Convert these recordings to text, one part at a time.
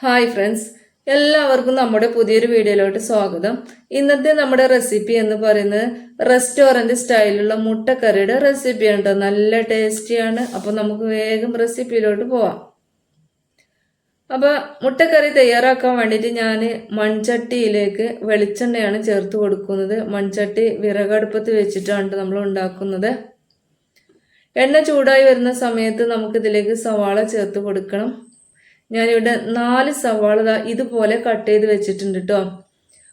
Hi friends, എല്ലാവർക്കും നമ്മുടെ പുതിയൊരു വീഡിയോയിലോട്ട് സ്വാഗതം. ഇന്നത്തെ നമ്മുടെ റെസിപ്പി എന്ന് പറയുന്നത് റെസ്റ്റോറൻറ്റ് സ്റ്റൈലുള്ള മുട്ടക്കറിയുടെ റെസിപ്പിയാണ് കേട്ടോ. നല്ല ടേസ്റ്റിയാണ്. അപ്പോൾ നമുക്ക് വേഗം റെസിപ്പിയിലോട്ട് പോവാം. അപ്പോൾ മുട്ടക്കറി തയ്യാറാക്കാൻ വേണ്ടിയിട്ട് ഞാൻ മൺചട്ടിയിലേക്ക് വെളിച്ചെണ്ണയാണ് ചേർത്ത് കൊടുക്കുന്നത്. മൺചട്ടി വിറകടുപ്പത്ത് വെച്ചിട്ടാണ് നമ്മൾ ഉണ്ടാക്കുന്നത്. എണ്ണ ചൂടായി വരുന്ന സമയത്ത് നമുക്കിതിലേക്ക് സവാള ചേർത്ത് കൊടുക്കണം. ഞാനിവിടെ 4 സവാള ഇതുപോലെ കട്ട് ചെയ്ത് വെച്ചിട്ടുണ്ട് കേട്ടോ.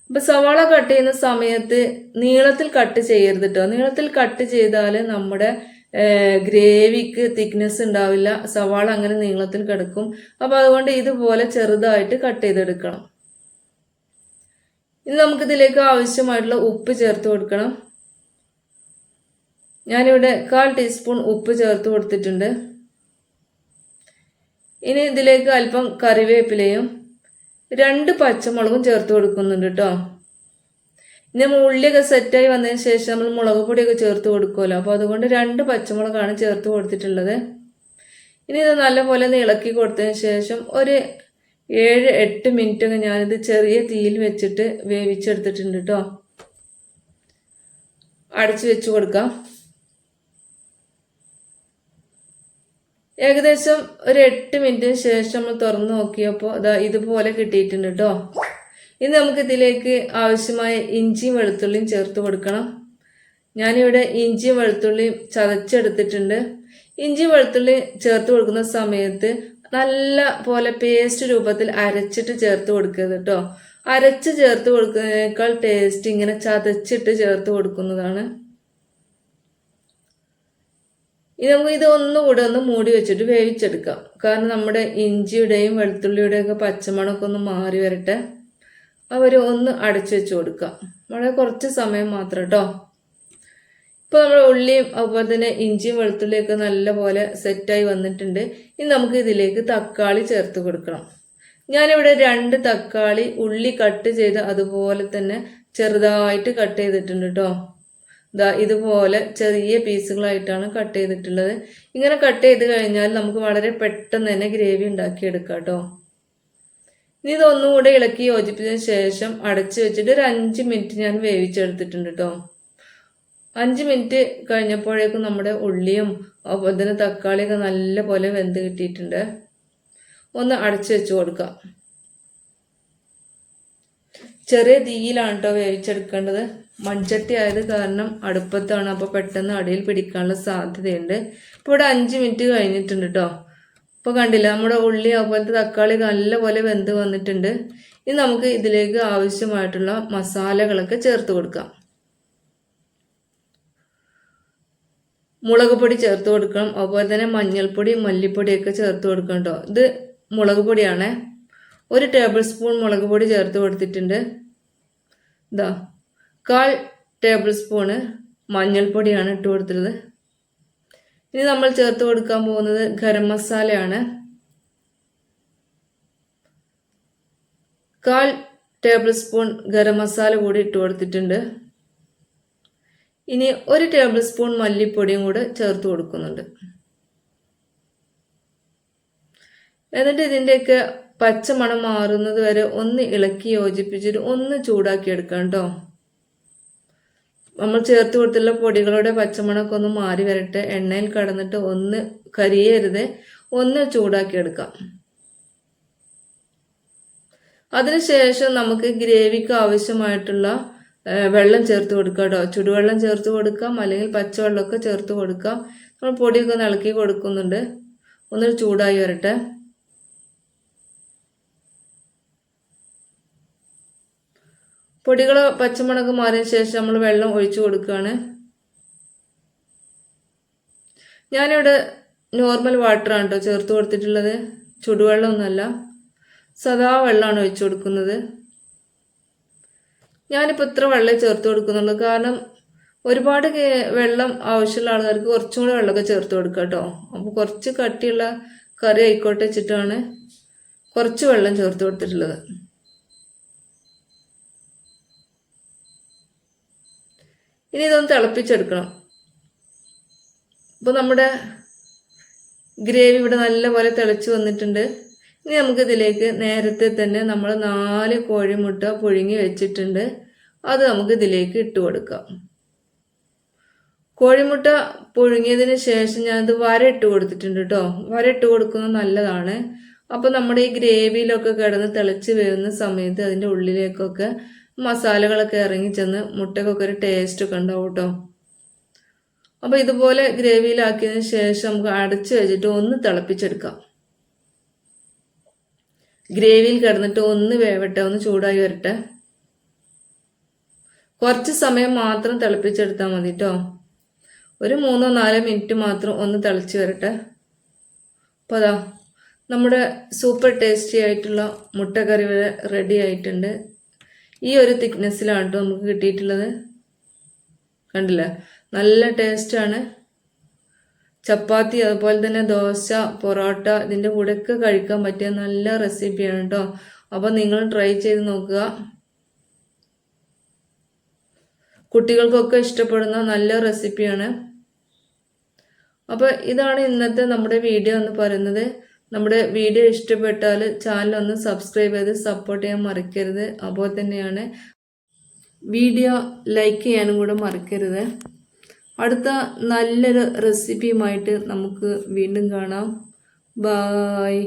അപ്പോൾ സവാള കട്ട് ചെയ്യുന്ന സമയത്ത് നീളത്തിൽ കട്ട് ചെയ്യരുത് കേട്ടോ. നീളത്തിൽ കട്ട് ചെയ്താൽ നമ്മുടെ ഗ്രേവിക്ക് തിക്നെസ് ഉണ്ടാവില്ല. സവാള അങ്ങനെ നീളത്തിൽ കിടക്കും. അപ്പോൾ അതുകൊണ്ട് ഇതുപോലെ ചെറുതായിട്ട് കട്ട് ചെയ്തെടുക്കണം. ഇനി നമുക്കിതിലേക്ക് ആവശ്യമായിട്ടുള്ള ഉപ്പ് ചേർത്ത് കൊടുക്കണം. ഞാനിവിടെ 1/4 ടീസ്പൂൺ ഉപ്പ് ചേർത്ത് കൊടുത്തിട്ടുണ്ട്. ഇനി ഇതിലേക്ക് അല്പം കറിവേപ്പിലയും 2 പച്ചമുളകും ചേർത്ത് കൊടുക്കുന്നുണ്ട് കേട്ടോ. ഇനി നമ്മൾ ഉള്ളിയൊക്കെ സെറ്റായി വന്നതിന് ശേഷം നമ്മൾ മുളക് പൊടിയൊക്കെ ചേർത്ത് കൊടുക്കുമല്ലോ. അപ്പോൾ അതുകൊണ്ട് 2 പച്ചമുളകാണ് ചേർത്ത് കൊടുത്തിട്ടുള്ളത്. ഇനി ഇത് നല്ലപോലെ ഇളക്കി കൊടുത്തതിന് ശേഷം ഒരു 7-8 മിനിറ്റൊക്കെ ഞാനിത് ചെറിയ തീയിൽ വെച്ചിട്ട് വേവിച്ചെടുത്തിട്ടുണ്ട് കേട്ടോ. അടച്ചു വെച്ച് കൊടുക്കാം. ഏകദേശം ഒരു 8 മിനിറ്റിന് ശേഷം നമ്മൾ തുറന്ന് നോക്കിയപ്പോൾ ഇതുപോലെ കിട്ടിയിട്ടുണ്ട് കേട്ടോ. ഇനി നമുക്കിതിലേക്ക് ആവശ്യമായ ഇഞ്ചിയും വെളുത്തുള്ളിയും ചേർത്ത് കൊടുക്കണം. ഞാനിവിടെ ഇഞ്ചിയും വെളുത്തുള്ളിയും ചതച്ചെടുത്തിട്ടുണ്ട്. ഇഞ്ചി വെളുത്തുള്ളി ചേർത്ത് കൊടുക്കുന്ന സമയത്ത് നല്ല പോലെ പേസ്റ്റ് രൂപത്തിൽ അരച്ചിട്ട് ചേർത്ത് കൊടുക്കരുത് കേട്ടോ. അരച്ച് ചേർത്ത് കൊടുക്കുന്നതിനേക്കാൾ ടേസ്റ്റ് ഇങ്ങനെ ചതച്ചിട്ട് ചേർത്ത് കൊടുക്കുന്നതാണ്. ഇനി നമുക്ക് ഇത് ഒന്നുകൂടെ ഒന്ന് മൂടി വെച്ചിട്ട് വേവിച്ചെടുക്കാം. കാരണം നമ്മുടെ ഇഞ്ചിയുടെയും വെളുത്തുള്ളിയുടെയും ഒക്കെ പച്ചമണമൊക്കെ ഒന്ന് മാറി വരട്ടെ. ഒന്ന് അടച്ചു വെച്ച് കൊടുക്കാം. വളരെ കുറച്ച് സമയം മാത്രം കേട്ടോ. ഇപ്പോൾ നമ്മുടെ ഉള്ളിയും അതുപോലെ തന്നെ ഇഞ്ചിയും വെളുത്തുള്ളിയൊക്കെ നല്ലപോലെ സെറ്റായി വന്നിട്ടുണ്ട്. ഇനി നമുക്ക് ഇതിലേക്ക് തക്കാളി ചേർത്ത് കൊടുക്കണം. ഞാനിവിടെ 2 തക്കാളി ഉള്ളി കട്ട് ചെയ്ത് അതുപോലെ തന്നെ ചെറുതായിട്ട് കട്ട് ചെയ്തിട്ടുണ്ട് കേട്ടോ. ഇതുപോലെ ചെറിയ പീസുകളായിട്ടാണ് കട്ട് ചെയ്തിട്ടുള്ളത്. ഇങ്ങനെ കട്ട് ചെയ്ത് കഴിഞ്ഞാൽ നമുക്ക് വളരെ പെട്ടെന്ന് തന്നെ ഗ്രേവി ഉണ്ടാക്കിയെടുക്കാം കേട്ടോ. ഇനി ഇതൊന്നുകൂടെ ഇളക്കി യോജിപ്പിച്ചതിന് ശേഷം അടച്ചു വെച്ചിട്ട് ഒരു 5 മിനിറ്റ് ഞാൻ വേവിച്ചെടുത്തിട്ടുണ്ട് കേട്ടോ. 5 മിനിറ്റ് കഴിഞ്ഞപ്പോഴേക്കും നമ്മുടെ ഉള്ളിയും അതുപോലെ തന്നെ തക്കാളിയൊക്കെ നല്ലപോലെ വെന്ത് കിട്ടിയിട്ടുണ്ട്. ഒന്ന് അടച്ചു വെച്ച് കൊടുക്കാം. ചെറിയ തീയിലാണ് കേട്ടോ വേവിച്ചെടുക്കേണ്ടത്. മൺചട്ടി ആയത് കാരണം അടുപ്പത്താണ്. അപ്പോൾ പെട്ടെന്ന് അടിയിൽ പിടിക്കാനുള്ള സാധ്യതയുണ്ട്. ഇപ്പോൾ ഇവിടെ 5 മിനിറ്റ് കഴിഞ്ഞിട്ടുണ്ട് കേട്ടോ. ഇപ്പോൾ കണ്ടില്ല, നമ്മുടെ ഉള്ളി അതുപോലത്തെ തക്കാളി നല്ലപോലെ വെന്ത് വന്നിട്ടുണ്ട്. ഇനി നമുക്ക് ഇതിലേക്ക് ആവശ്യമായിട്ടുള്ള മസാലകളൊക്കെ ചേർത്ത് കൊടുക്കാം. മുളക് പൊടി ചേർത്ത് കൊടുക്കണം. അതുപോലെ തന്നെ മഞ്ഞൾപ്പൊടി മല്ലിപ്പൊടിയൊക്കെ ചേർത്ത് കൊടുക്കണം കേട്ടോ. ഇത് മുളക് പൊടിയാണേ. 1 ടേബിൾ സ്പൂൺ മുളക് പൊടി ചേർത്ത് കൊടുത്തിട്ടുണ്ട്. 1/4 ടേബിൾ സ്പൂണ് മഞ്ഞൾപ്പൊടിയാണ് ഇട്ട് കൊടുത്തത്. ഇനി നമ്മൾ ചേർത്ത് കൊടുക്കാൻ പോകുന്നത് ഗരം മസാലയാണ്. 1/4 ടേബിൾ സ്പൂൺ ഗരം മസാല കൂടി ഇട്ട് കൊടുത്തിട്ടുണ്ട്. ഇനി 1 ടേബിൾ സ്പൂൺ മല്ലിപ്പൊടിയും കൂടെ ചേർത്ത് കൊടുക്കുന്നുണ്ട്. എന്നിട്ട് ഇതിൻ്റെയൊക്കെ പച്ചമണം മാറുന്നത് വരെ ഒന്ന് ഇളക്കി യോജിപ്പിച്ചിട്ട് ഒന്ന് ചൂടാക്കി എടുക്കാം കേട്ടോ. നമ്മൾ ചേർത്ത് കൊടുത്തുള്ള പൊടികളുടെ പച്ചമണമൊക്കെ ഒന്ന് മാറി വരട്ടെ. എണ്ണയിൽ കടന്നിട്ട് ഒന്ന് കരിയരുത്, ഒന്ന് ചൂടാക്കി എടുക്കാം. അതിനുശേഷം നമുക്ക് ഗ്രേവിക്ക് ആവശ്യമായിട്ടുള്ള വെള്ളം ചേർത്ത് കൊടുക്കാം കേട്ടോ. ചുടുവെള്ളം ചേർത്ത് കൊടുക്കാം, അല്ലെങ്കിൽ പച്ചവെള്ളമൊക്കെ ചേർത്ത് കൊടുക്കാം. നമ്മൾ പൊടിയൊക്കെ ഒന്ന് ഇളക്കി കൊടുക്കുന്നുണ്ട്. ഒന്ന് ചൂടായി വരട്ടെ. പൊടികൾ പച്ചമുളക് മാറിയ ശേഷം നമ്മൾ വെള്ളം ഒഴിച്ചു കൊടുക്കുകയാണ്. ഞാനിവിടെ നോർമൽ വാട്ടറാണ് കേട്ടോ ചേർത്ത് കൊടുത്തിട്ടുള്ളത്. ചുടുവെള്ളമൊന്നുമല്ല, സാധാ വെള്ളമാണ് ഒഴിച്ചു കൊടുക്കുന്നത്. ഞാനിപ്പോൾ ഇത്ര വെള്ളം ചേർത്ത് കൊടുക്കുന്നുള്ളൂ. കാരണം ഒരുപാട് വെള്ളം ആവശ്യമുള്ള ആൾക്കാർക്ക് കുറച്ചും കൂടെ വെള്ളമൊക്കെ ചേർത്ത് കൊടുക്കുക കേട്ടോ. അപ്പോൾ കുറച്ച് കട്ടിയുള്ള കറി ആയിക്കോട്ടെ വെച്ചിട്ടാണ് കുറച്ച് വെള്ളം ചേർത്ത് കൊടുത്തിട്ടുള്ളത്. ഇനി ഇതൊന്ന് തിളപ്പിച്ചെടുക്കണം. ഇപ്പോൾ നമ്മുടെ ഗ്രേവി ഇവിടെ നല്ലപോലെ തിളച്ച് വന്നിട്ടുണ്ട്. ഇനി നമുക്കിതിലേക്ക് നേരത്തെ തന്നെ നമ്മൾ 4 കോഴിമുട്ട പുഴുങ്ങി വെച്ചിട്ടുണ്ട്, അത് നമുക്ക് ഇതിലേക്ക് ഇട്ട് കൊടുക്കാം. കോഴിമുട്ട പുഴുങ്ങിയതിന് ശേഷം ഞാനത് വരയിട്ട് കൊടുത്തിട്ടുണ്ട് കേട്ടോ. വരയിട്ട് കൊടുക്കുന്നത് നല്ലതാണ്. അപ്പോൾ നമ്മുടെ ഈ ഗ്രേവിയിലൊക്കെ കിടന്ന് തിളച്ച് വരുന്ന സമയത്ത് അതിൻ്റെ ഉള്ളിലേക്കൊക്കെ മസാലകളൊക്കെ ഇറങ്ങി ചെന്ന് മുട്ടക്കൊക്കെ ഒരു ടേസ്റ്റ് ഒക്കെ ഉണ്ടാവും കേട്ടോ. അപ്പോൾ ഇതുപോലെ ഗ്രേവിയിലാക്കിയതിന് ശേഷം നമുക്ക് അടച്ച് വെച്ചിട്ട് ഒന്ന് തിളപ്പിച്ചെടുക്കാം. ഗ്രേവിയിൽ കിടന്നിട്ട് ഒന്ന് വേവട്ടെ, ഒന്ന് ചൂടായി വരട്ടെ. കുറച്ച് സമയം മാത്രം തിളപ്പിച്ചെടുത്താൽ മതി കേട്ടോ. ഒരു 3-4 മിനിറ്റ് മാത്രം ഒന്ന് തിളച്ച് വരട്ടെ. അപ്പോൾ അതാ നമ്മുടെ സൂപ്പർ ടേസ്റ്റി ആയിട്ടുള്ള മുട്ടക്കറി വരെ റെഡി ആയിട്ടുണ്ട്. ഈ ഒരു തിക്നെസ്സിലാണ് കേട്ടോ നമുക്ക് കിട്ടിയിട്ടുള്ളത്. കണ്ടില്ലേ, നല്ല ടേസ്റ്റാണ്. ചപ്പാത്തി അതുപോലെ തന്നെ ദോശ, പൊറോട്ട ഇതിൻ്റെ കൂടെയൊക്കെ കഴിക്കാൻ പറ്റിയ നല്ല റെസിപ്പിയാണ് കേട്ടോ. അപ്പോൾ നിങ്ങൾ ട്രൈ ചെയ്ത് നോക്കുക. കുട്ടികൾക്കൊക്കെ ഇഷ്ടപ്പെടുന്ന നല്ല റെസിപ്പിയാണ്. അപ്പോൾ ഇതാണ് ഇന്നത്തെ നമ്മുടെ വീഡിയോ എന്ന് പറയുന്നത്. നമ്മുടെ വീഡിയോ ഇഷ്ടപ്പെട്ടാൽ ചാനൽ ഒന്ന് സബ്സ്ക്രൈബ് ചെയ്ത് സപ്പോർട്ട് ചെയ്യാൻ മറക്കരുത്. അതുപോലെ തന്നെയാണ് വീഡിയോ ലൈക്ക് ചെയ്യാനും കൂടെ മറക്കരുത്. അടുത്ത നല്ലൊരു റെസിപ്പിയുമായിട്ട് നമുക്ക് വീണ്ടും കാണാം. ബായ്.